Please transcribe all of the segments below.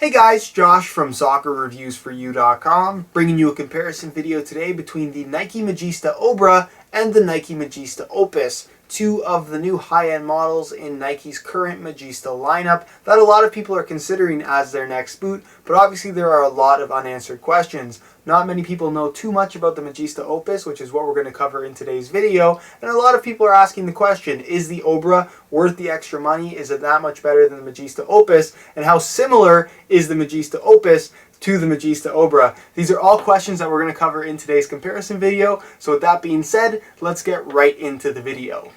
Hey guys, Josh from SoccerReviewsForYou.com, bringing you a comparison video today between the Nike Magista Obra and the Nike Magista Opus, two of the new high-end models in Nike's current Magista lineup that a lot of people are considering as their next boot, but obviously there are a lot of unanswered questions. Not many people know too much about the Magista Opus, which is what we're going to cover in today's video, and a lot of people are asking the question, is the Obra worth the extra money? Is it that much better than the Magista Opus? And how similar is the Magista Opus to the Magista Obra? These are all questions that we're going to cover in today's comparison video, so with that being said, let's get right into the video.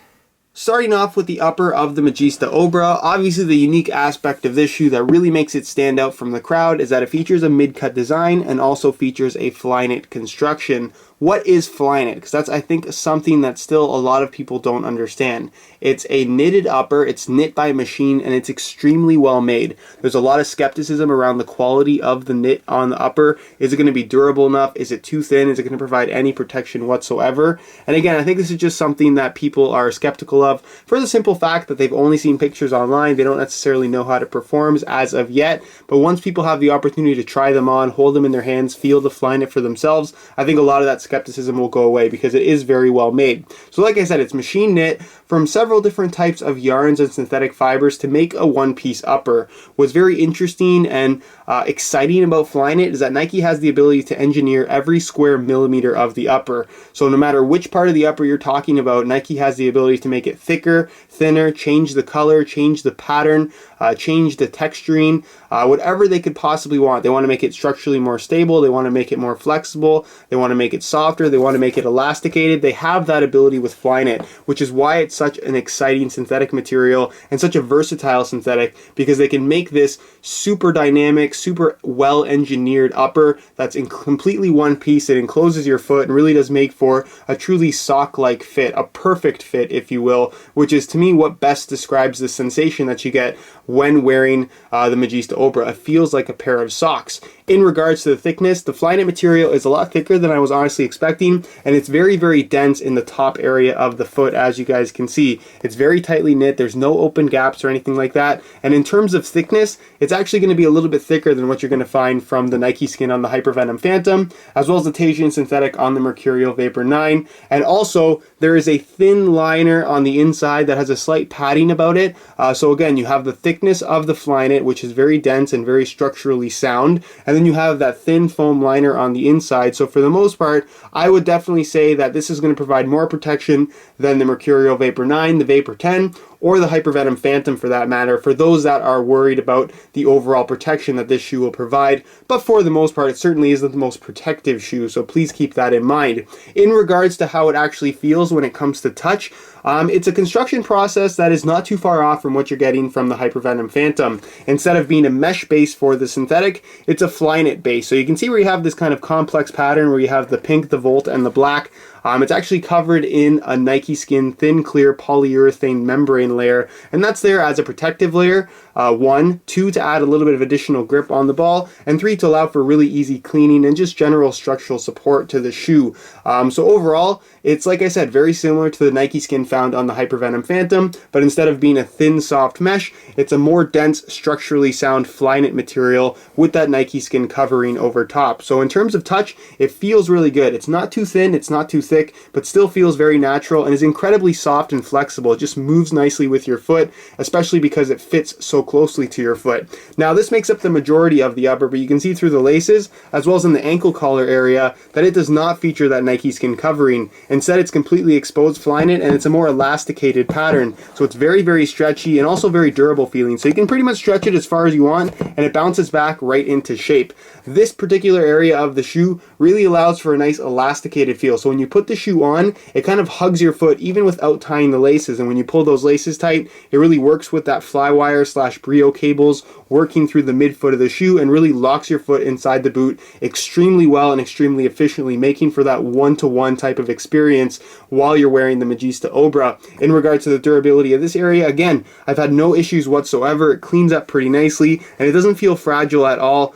Starting off with the upper of the Magista Obra, obviously the unique aspect of this shoe that really makes it stand out from the crowd is that it features a mid-cut design and also features a Flyknit construction. What is Flyknit? Because that's, I think, something that still a lot of people don't understand. It's a knitted upper, it's knit by machine, and it's extremely well made. There's a lot of skepticism around the quality of the knit on the upper. Is it going to be durable enough? Is it too thin? Is it going to provide any protection whatsoever? And again, I think this is just something that people are skeptical of for the simple fact that they've only seen pictures online. They don't necessarily know how it performs as of yet, but once people have the opportunity to try them on, hold them in their hands, feel the Flyknit for themselves, I think a lot of that skepticism will go away because it is very well made. So like I said, it's machine knit from several different types of yarns and synthetic fibers to make a one-piece upper. What's very interesting and exciting about Flyknit is that Nike has the ability to engineer every square millimeter of the upper. So no matter which part of the upper you're talking about, Nike has the ability to make it thicker, thinner, change the color, change the pattern, change the texturing, whatever they could possibly want. They want to make it structurally more stable, they want to make it more flexible, they want to make it softer, they want to make it elasticated. They have that ability with Flyknit, which is why it's such an exciting synthetic material and such a versatile synthetic, because they can make this super dynamic, super well engineered upper that's in completely one piece. It encloses your foot and really does make for a truly sock-like fit, a perfect fit if you will, which is to me what best describes the sensation that you get when wearing the Magista Opus. It feels like a pair of socks. In regards to the thickness, the Flyknit material is a lot thicker than I was honestly expecting, and it's very, very dense in the top area of the foot, as you guys can see. It's very tightly knit, there's no open gaps or anything like that, and in terms of thickness, it's actually going to be a little bit thicker than what you're going to find from the Nike Skin on the Hypervenom Phantom, as well as the Tasian Synthetic on the Mercurial Vapor 9, and also there is a thin liner on the inside that has a slight padding about it. So again, you have the thickness of the Flyknit, which is very dense and very structurally sound, and then you have that thin foam liner on the inside. So for the most part, I would definitely say that this is going to provide more protection than the Mercurial Vapor 9, the Vapor 10, or the Hypervenom Phantom for that matter, for those that are worried about the overall protection that this shoe will provide. But for the most part, it certainly isn't the most protective shoe, so please keep that in mind. In regards to how it actually feels when it comes to touch, it's a construction process that is not too far off from what you're getting from the Hypervenom Phantom. Instead of being a mesh base for the synthetic, it's a Flyknit base. So you can see where you have this kind of complex pattern where you have the pink, the volt, and the black. It's actually covered in a Nike Skin thin clear polyurethane membrane layer, and that's there as a protective layer. 1, 2 to add a little bit of additional grip on the ball, and 3 to allow for really easy cleaning and just general structural support to the shoe. So overall, it's, like I said, very similar to the Nike Skin found on the Hypervenom Phantom, but instead of being a thin soft mesh, it's a more dense, structurally sound Flyknit material with that Nike Skin covering over top. So in terms of touch, it feels really good. It's not too thin, it's not too thick, but still feels very natural and is incredibly soft and flexible. It just moves nicely with your foot, especially because it fits so closely to your foot. Now this makes up the majority of the upper, but you can see through the laces as well as in the ankle collar area that it does not feature that Nike Skin covering. Instead, it's completely exposed Flyknit, and it's a more elasticated pattern, so it's very, very stretchy and also very durable feeling. So you can pretty much stretch it as far as you want and it bounces back right into shape. This particular area of the shoe really allows for a nice elasticated feel. So when you put the shoe on, it kind of hugs your foot even without tying the laces, and when you pull those laces tight, it really works with that flywire / Brio cables working through the midfoot of the shoe and really locks your foot inside the boot extremely well and extremely efficiently, making for that one-to-one type of experience while you're wearing the Magista Obra. In regards to the durability of this area, again, I've had no issues whatsoever. It cleans up pretty nicely and it doesn't feel fragile at all.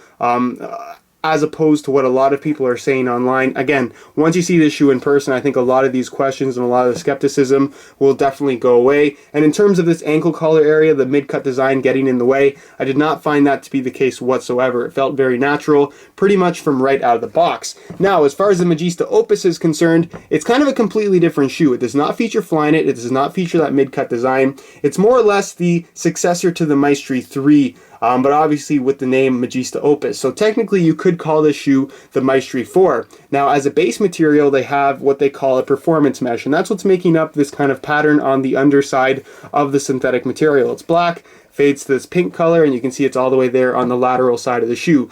as opposed to what a lot of people are saying online. Again, once you see this shoe in person, I think a lot of these questions and a lot of the skepticism will definitely go away. And in terms of this ankle collar area, the mid-cut design getting in the way, I did not find that to be the case whatsoever. It felt very natural, pretty much from right out of the box. Now, as far as the Magista Opus is concerned, it's kind of a completely different shoe. It does not feature Flyknit. It does not feature that mid-cut design. It's more or less the successor to the Maestri 3, but obviously with the name Magista Opus. So technically you could call this shoe the Maestri 4. Now, as a base material, they have what they call a performance mesh, and that's what's making up this kind of pattern on the underside of the synthetic material. It's black, fades to this pink color, and you can see it's all the way there on the lateral side of the shoe.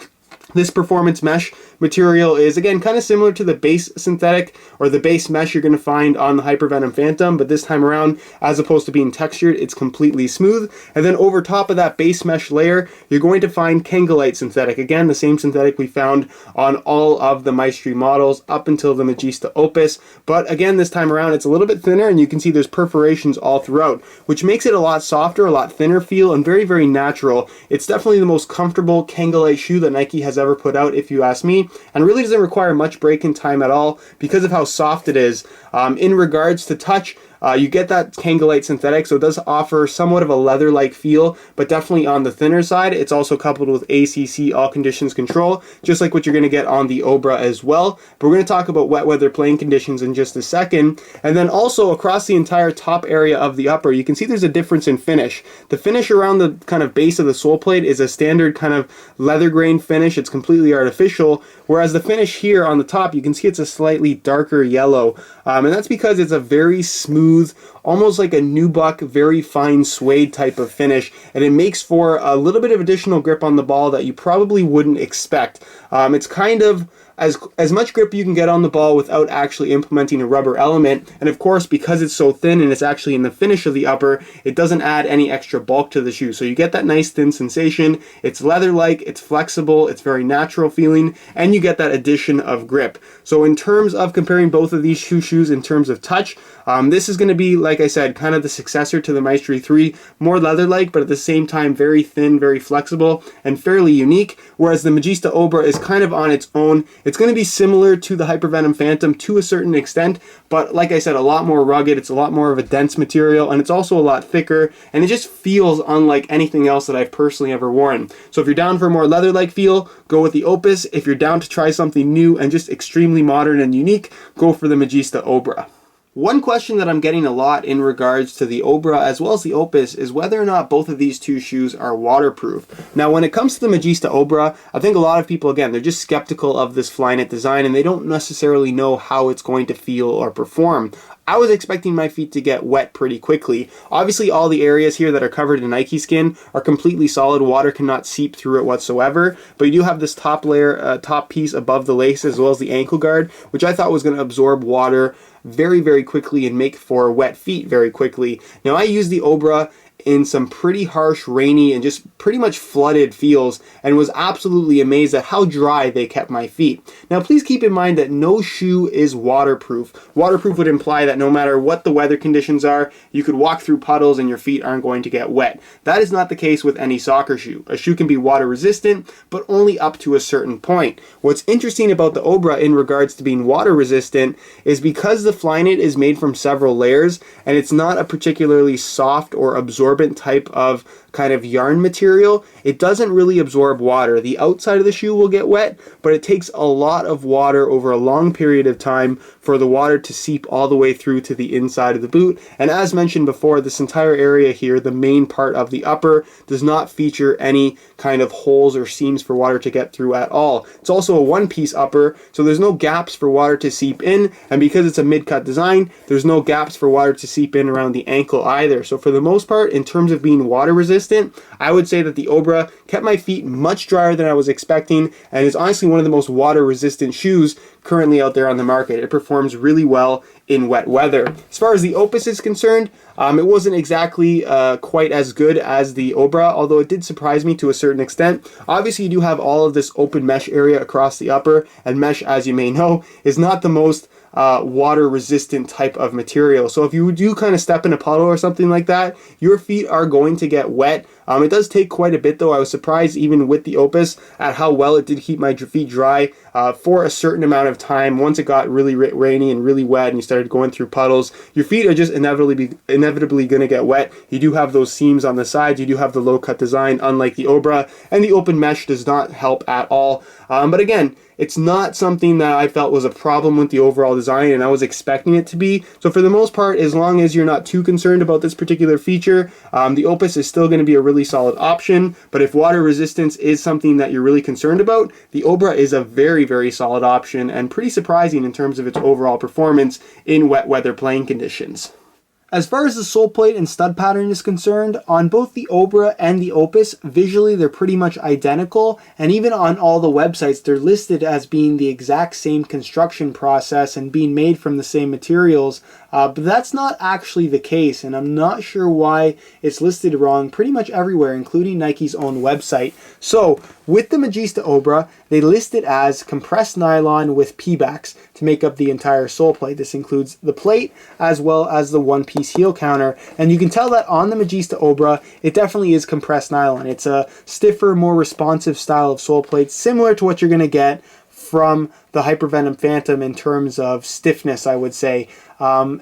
This performance mesh material is, again, kind of similar to the base synthetic or the base mesh you're going to find on the Hypervenom Phantom, but this time around, as opposed to being textured, it's completely smooth. And then over top of that base mesh layer, you're going to find Kangolite synthetic. Again, the same synthetic we found on all of the Maestri models up until the Magista Opus. But again, this time around, it's a little bit thinner, and you can see there's perforations all throughout, which makes it a lot softer, a lot thinner feel, and very, very natural. It's definitely the most comfortable Kangolite shoe that Nike has ever put out, if you ask me, and really doesn't require much break-in time at all because of how soft it is. In regards to touch, you get that Kangolite synthetic, so it does offer somewhat of a leather-like feel, but definitely on the thinner side. It's also coupled with ACC, all conditions control, just like what you're going to get on the Obra as well. But we're going to talk about wet weather playing conditions in just a second. And then also across the entire top area of the upper, you can see there's a difference in finish. The finish around the kind of base of the sole plate is a standard kind of leather grain finish. It's completely artificial, whereas the finish here on the top, you can see it's a slightly darker yellow. And that's because it's a very smooth, almost like a nubuck, very fine suede type of finish, and it makes for a little bit of additional grip on the ball that you probably wouldn't expect. It's kind of as much grip you can get on the ball without actually implementing a rubber element, and of course, because it's so thin and it's actually in the finish of the upper, it doesn't add any extra bulk to the shoe, so you get that nice thin sensation. It's leather-like, it's flexible, it's very natural feeling, and you get that addition of grip. So in terms of comparing both of these two shoes in terms of touch, this is going to be, like I said, kind of the successor to the Maestri 3, more leather-like, but at the same time very thin, very flexible, and fairly unique, whereas the Magista Obra is kind of on its own. It's going to be similar to the Hypervenom Phantom to a certain extent, but like I said, a lot more rugged. It's a lot more of a dense material, and it's also a lot thicker, and it just feels unlike anything else that I've personally ever worn. So if you're down for a more leather-like feel, go with the Opus. If you're down to try something new and just extremely modern and unique, go for the Magista Obra. One question that I'm getting a lot in regards to the Obra as well as the Opus is whether or not both of these two shoes are waterproof. Now, when it comes to the Magista Obra, I think a lot of people, again, they're just skeptical of this Flyknit design and they don't necessarily know how it's going to feel or perform. I was expecting my feet to get wet pretty quickly. Obviously, all the areas here that are covered in Nike skin are completely solid. Water cannot seep through it whatsoever, but you do have this top layer, top piece above the lace as well as the ankle guard, which I thought was going to absorb water very, very quickly and make for wet feet very quickly. Now, I used the Obra in some pretty harsh, rainy, and just pretty much flooded feels, and was absolutely amazed at how dry they kept my feet. Now, please keep in mind that no shoe is waterproof. Waterproof would imply that no matter what the weather conditions are, you could walk through puddles and your feet aren't going to get wet. That is not the case with any soccer shoe. A shoe can be water resistant, but only up to a certain point. What's interesting about the Obra in regards to being water resistant is because the Flyknit is made from several layers, and it's not a particularly soft or absorbent type of kind of yarn material, it doesn't really absorb water. The outside of the shoe will get wet, but it takes a lot of water over a long period of time for the water to seep all the way through to the inside of the boot. And as mentioned before, this entire area here, the main part of the upper, does not feature any kind of holes or seams for water to get through at all. It's also a one-piece upper, so there's no gaps for water to seep in, and because it's a mid-cut design, there's no gaps for water to seep in around the ankle either. So for the most part, in terms of being water resistant, I would say that the Obra kept my feet much drier than I was expecting, and is honestly one of the most water resistant shoes currently out there on the market. It performs really well in wet weather. As far as the Opus is concerned, it wasn't exactly quite as good as the Obra, although it did surprise me to a certain extent. Obviously, you do have all of this open mesh area across the upper, and mesh, as you may know, is not the most water resistant type of material. So if you do kind of step in a puddle or something like that, your feet are going to get wet It does take quite a bit though. I was surprised even with the Opus at how well it did keep my feet dry for a certain amount of time. Once it got really rainy and really wet and you started going through puddles, your feet are just inevitably going to get wet. You do have those seams on the sides. You do have the low cut design, unlike the Obra, and the open mesh does not help at all. But again, it's not something that I felt was a problem with the overall design, and I was expecting it to be. So for the most part, as long as you're not too concerned about this particular feature, the Opus is still going to be a really solid option. But if water resistance is something that you're really concerned about, the Obra is a very, very solid option and pretty surprising in terms of its overall performance in wet weather playing conditions. As far as the sole plate and stud pattern is concerned, on both the Obra and the Opus, visually they're pretty much identical, and even on all the websites they're listed as being the exact same construction process and being made from the same materials, but that's not actually the case, and I'm not sure why it's listed wrong pretty much everywhere, including Nike's own website. So, with the Magista Obra, they list it as compressed nylon with P-backs to make up the entire sole plate. This includes the plate as well as the one-piece heel counter, and you can tell that on the Magista Obra, it definitely is compressed nylon. It's a stiffer, more responsive style of sole plate, similar to what you're going to get from the Hypervenom Phantom in terms of stiffness, I would say. Like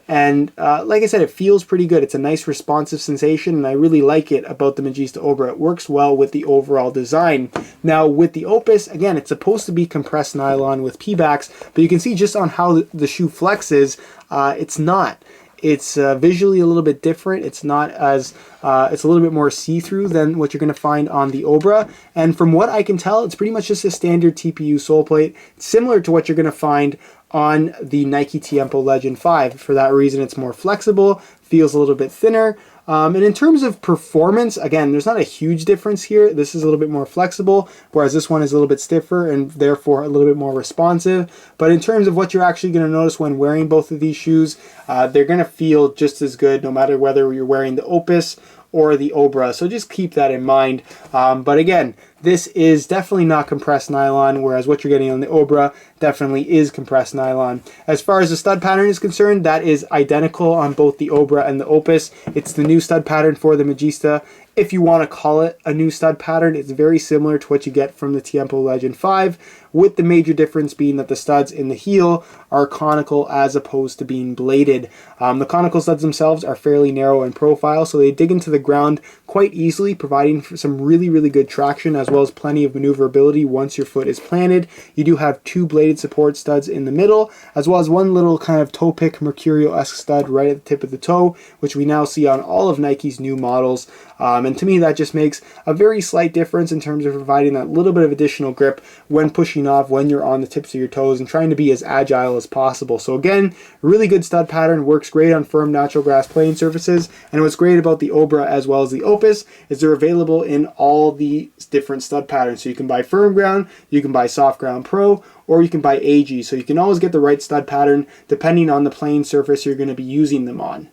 I said, it feels pretty good. It's a nice responsive sensation, and I really like it about the Magista Obra. It works well with the overall design. Now, with the Opus, again, it's supposed to be compressed nylon with P-backs, but you can see just on how the shoe flexes, it's not. It's visually a little bit different. It's not as, it's a little bit more see-through than what you're going to find on the Obra. And from what I can tell, it's pretty much just a standard TPU sole plate, similar to what you're going to find on the Nike Tiempo Legend 5. For that reason, it's more flexible, feels a little bit thinner. And in terms of performance, again, there's not a huge difference here. This is a little bit more flexible, whereas this one is a little bit stiffer and therefore a little bit more responsive. But in terms of what you're actually going to notice when wearing both of these shoes, they're going to feel just as good no matter whether you're wearing the Opus or the Obra. So just keep that in mind. But again, this is definitely not compressed nylon, whereas what you're getting on the Obra definitely is compressed nylon. As far as the stud pattern is concerned, that is identical on both the Obra and the Opus. It's the new stud pattern for the Magista. If you want to call it a new stud pattern, it's very similar to what you get from the Tiempo Legend 5, with the major difference being that the studs in the heel are conical as opposed to being bladed. The conical studs themselves are fairly narrow in profile, so they dig into the ground quite easily, providing some really, really good traction as well as plenty of maneuverability once your foot is planted. You do have two bladed support studs in the middle, as well as one little kind of toe pick Mercurial-esque stud right at the tip of the toe, which we now see on all of Nike's new models. And to me, that just makes a very slight difference in terms of providing that little bit of additional grip when pushing off, when you're on the tips of your toes, and trying to be as agile as possible. So again, really good stud pattern, works great on firm natural grass playing surfaces. And what's great about the Obra as well as the Opus is they're available in all the different stud patterns. So you can buy firm ground, you can buy soft ground pro, or you can buy AG. So you can always get the right stud pattern depending on the playing surface you're going to be using them on.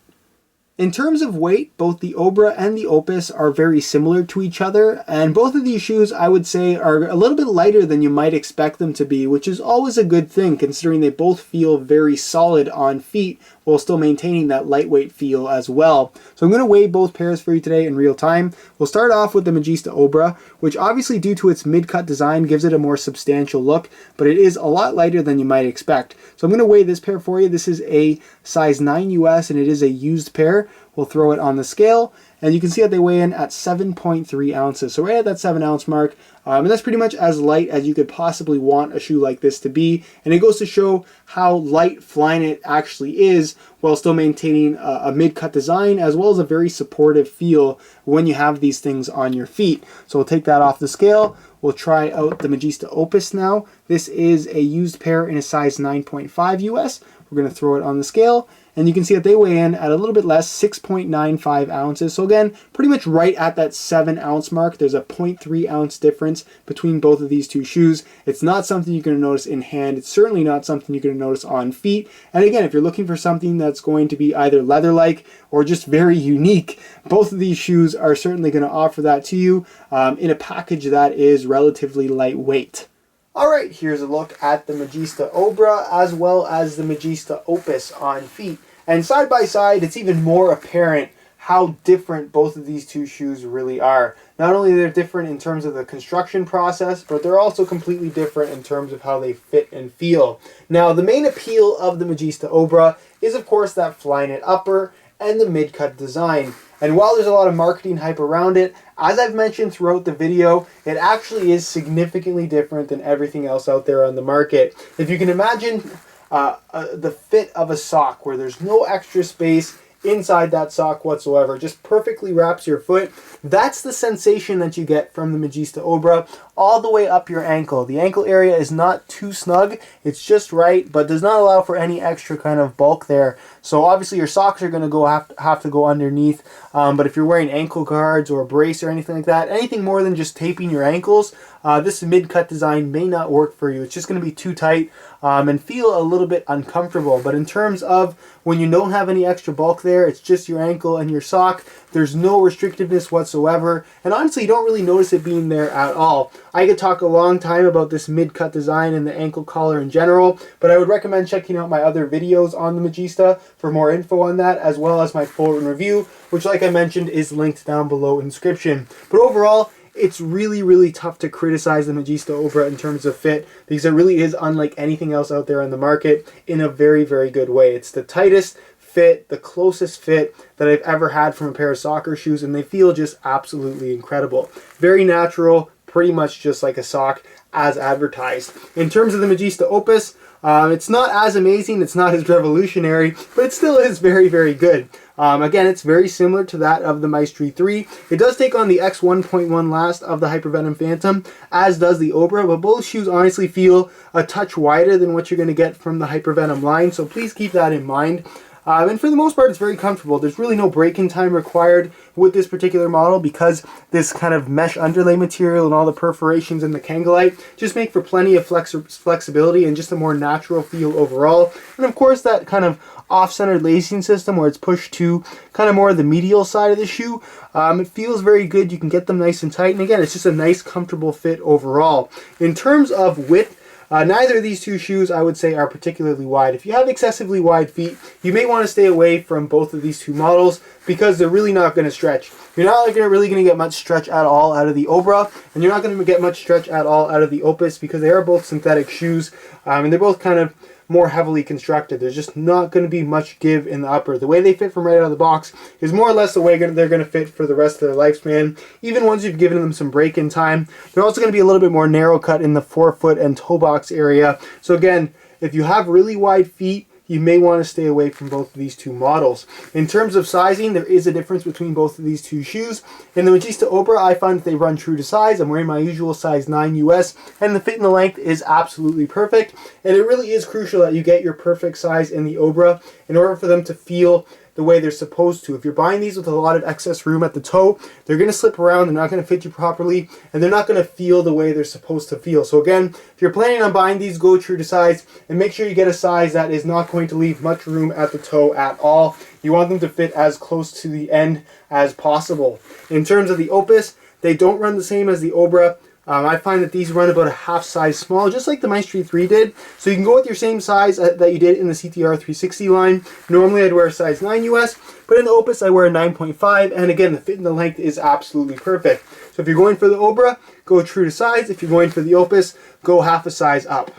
In terms of weight, both the Obra and the Opus are very similar to each other, and both of these shoes, I would say, are a little bit lighter than you might expect them to be, which is always a good thing considering they both feel very solid on feet while still maintaining that lightweight feel as well. So I'm going to weigh both pairs for you today in real time. We'll start off with the Magista Obra, which obviously due to its mid-cut design gives it a more substantial look, but it is a lot lighter than you might expect. So I'm going to weigh this pair for you. This is a size 9 US and it is a used pair. We'll throw it on the scale, and you can see that they weigh in at 7.3 ounces. So right at that 7 ounce mark, and that's pretty much as light as you could possibly want a shoe like this to be. And it goes to show how light Flyknit actually is while still maintaining a mid-cut design as well as a very supportive feel when you have these things on your feet. So we'll take that off the scale. We'll try out the Magista Opus now. This is a used pair in a size 9.5 US. We're going to throw it on the scale. And you can see that they weigh in at a little bit less, 6.95 ounces. So again, pretty much right at that 7 ounce mark. There's a 0.3 ounce difference between both of these two shoes. It's not something you're going to notice in hand. It's certainly not something you're going to notice on feet. And again, if you're looking for something that's going to be either leather-like or just very unique, both of these shoes are certainly going to offer that to you in a package that is relatively lightweight. Alright, here's a look at the Magista Obra as well as the Magista Opus on feet. And side by side, it's even more apparent how different both of these two shoes really are. Not only they're different in terms of the construction process, but they're also completely different in terms of how they fit and feel. Now, the main appeal of the Magista Obra is, of course, that Flyknit upper and the mid-cut design. And while there's a lot of marketing hype around it, as I've mentioned throughout the video, it actually is significantly different than everything else out there on the market. If you can imagine the fit of a sock where there's no extra space inside that sock whatsoever, just perfectly wraps your foot. That's the sensation that you get from the Magista Obra all the way up your ankle. The ankle area is not too snug, it's just right, but does not allow for any extra kind of bulk there. So obviously your socks are going to have to go underneath, but if you're wearing ankle guards or a brace or anything like that, anything more than just taping your ankles, this mid-cut design may not work for you. It's just going to be too tight and feel a little bit uncomfortable. But in terms of when you don't have any extra bulk there, it's just your ankle and your sock, there's no restrictiveness whatsoever, and honestly you don't really notice it being there at all. I could talk a long time about this mid-cut design and the ankle collar in general, but I would recommend checking out my other videos on the Magista for more info on that, as well as my full review, which, like I mentioned, is linked down below in the description. But overall, it's really tough to criticize the Magista Obra in terms of fit, because it really is unlike anything else out there on the market in a very good way. It's the tightest fit, the closest fit that I've ever had from a pair of soccer shoes, and they feel just absolutely incredible. Very natural, pretty much just like a sock as advertised. In terms of the Magista Opus, it's not as amazing, it's not as revolutionary, but it still is very good. Again, it's very similar to that of the Maestri 3. It does take on the X1.1 last of the Hypervenom Phantom, as does the Obra, but both shoes honestly feel a touch wider than what you're going to get from the Hypervenom line, so please keep that in mind. And for the most part, it's very comfortable. There's really no break-in time required with this particular model, because this kind of mesh underlay material and all the perforations in the Kangalite just make for plenty of flexibility and just a more natural feel overall. And of course, that kind of off-centered lacing system where it's pushed to kind of more the medial side of the shoe, it feels very good. You can get them nice and tight, and again, it's just a nice, comfortable fit overall. In terms of width, neither of these two shoes, I would say, are particularly wide. If you have excessively wide feet, you may want to stay away from both of these two models, because they're really not going to stretch. You're not really going to get much stretch at all out of the Obra, and you're not going to get much stretch at all out of the Opus, because they are both synthetic shoes, and they're both kind of more heavily constructed. There's just not going to be much give in the upper. The way they fit from right out of the box is more or less the way they're going to fit for the rest of their lifespan, even once you've given them some break-in time. They're also going to be a little bit more narrow cut in the forefoot and toe box area. So again, if you have really wide feet, you may want to stay away from both of these two models. In terms of sizing, there is a difference between both of these two shoes. In the Magista Obra, I find that they run true to size. I'm wearing my usual size 9 US, and the fit and the length is absolutely perfect. And it really is crucial that you get your perfect size in the Obra in order for them to feel the way they're supposed to. If you're buying these with a lot of excess room at the toe, they're going to slip around, they're not going to fit you properly, and they're not going to feel the way they're supposed to feel. So again, if you're planning on buying these, go true to size, and make sure you get a size that is not going to leave much room at the toe at all. You want them to fit as close to the end as possible. In terms of the Opus, they don't run the same as the Obra. I find that these run about a half size small, just like the Maestri 3 did. So you can go with your same size that you did in the CTR 360 line. Normally I'd wear a size 9 US, but in the Opus I wear a 9.5, and again, the fit and the length is absolutely perfect. So if you're going for the Obra, go true to size. If you're going for the Opus, go half a size up.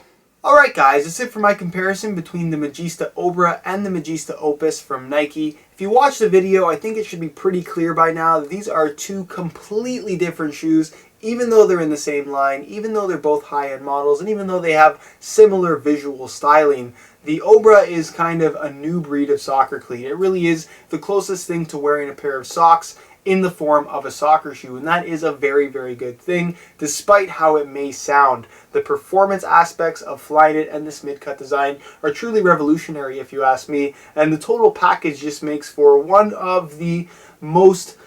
Alright guys, that's it for my comparison between the Magista Obra and the Magista Opus from Nike. If you watched the video, I think it should be pretty clear by now that these are two completely different shoes, even though they're in the same line, even though they're both high-end models, and even though they have similar visual styling. The Obra is kind of a new breed of soccer cleat. It really is the closest thing to wearing a pair of socks in the form of a soccer shoe, and that is a very good thing, despite how it may sound. The performance aspects of Flyknit and this mid-cut design are truly revolutionary, if you ask me, and the total package just makes for one of the most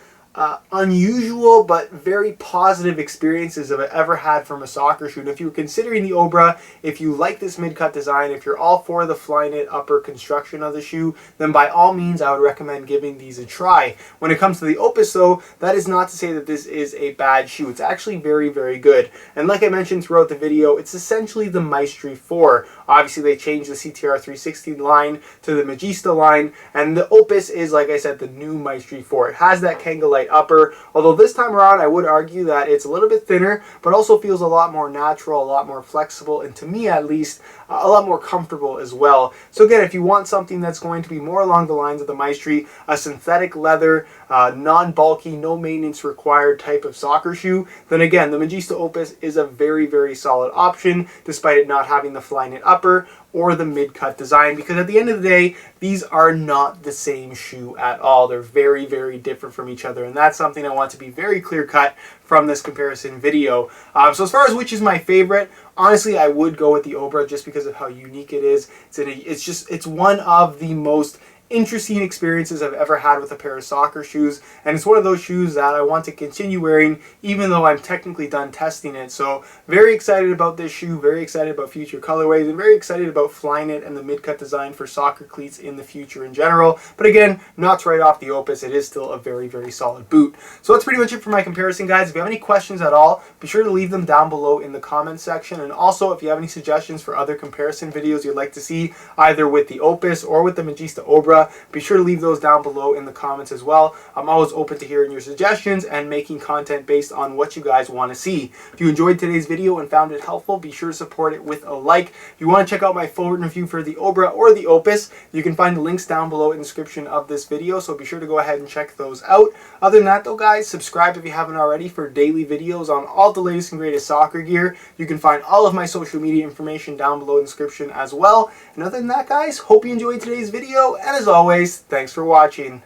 unusual but very positive experiences I've ever had from a soccer shoe. And if you're considering the Obra, if you like this mid-cut design, if you're all for the Flyknit upper construction of the shoe, then by all means I would recommend giving these a try. When it comes to the Opus though, that is not to say that this is a bad shoe. It's actually very, very good. And like I mentioned throughout the video, it's essentially the Maestri 4. Obviously they changed the CTR 360 line to the Magista line, and the Opus is, like I said, the new Maestri 4. It has that Kangol upper, although this time around I would argue that it's a little bit thinner, but also feels a lot more natural, a lot more flexible, and to me at least, a lot more comfortable as well. So again, if you want something that's going to be more along the lines of the Maestri, a synthetic leather, non-bulky, no maintenance required type of soccer shoe, then again, the Magista Opus is a very, very solid option, despite it not having the Flyknit upper or the mid-cut design, because at the end of the day, these are not the same shoe at all. They're very, very different from each other, and that's something I want to be very clear-cut from this comparison video. So as far as which is my favorite, honestly, I would go with the Obra just because of how unique it is. It's one of the most interesting experiences I've ever had with a pair of soccer shoes, and it's one of those shoes that I want to continue wearing even though I'm technically done testing it. So very excited about this shoe, very excited about future colorways, and very excited about Flyknit and the mid-cut design for soccer cleats in the future in general. But again, not to write off the Opus, it is still a very, very solid boot. So that's pretty much it for my comparison, guys. If you have any questions at all, be sure to leave them down below in the comments section, and also if you have any suggestions for other comparison videos you'd like to see, either with the Opus or with the Magista Obra, be sure to leave those down below in the comments as well. I'm always open to hearing your suggestions and making content based on what you guys want to see. If you enjoyed today's video and found it helpful, be sure to support it with a like. If you want to check out my full written review for the Obra or the Opus, you can find the links down below in the description of this video, so be sure to go ahead and check those out. Other than that though, guys, subscribe if you haven't already for daily videos on all the latest and greatest soccer gear. You can find all of my social media information down below in the description as well. And other than that, guys, hope you enjoyed today's video, and as always, thanks for watching.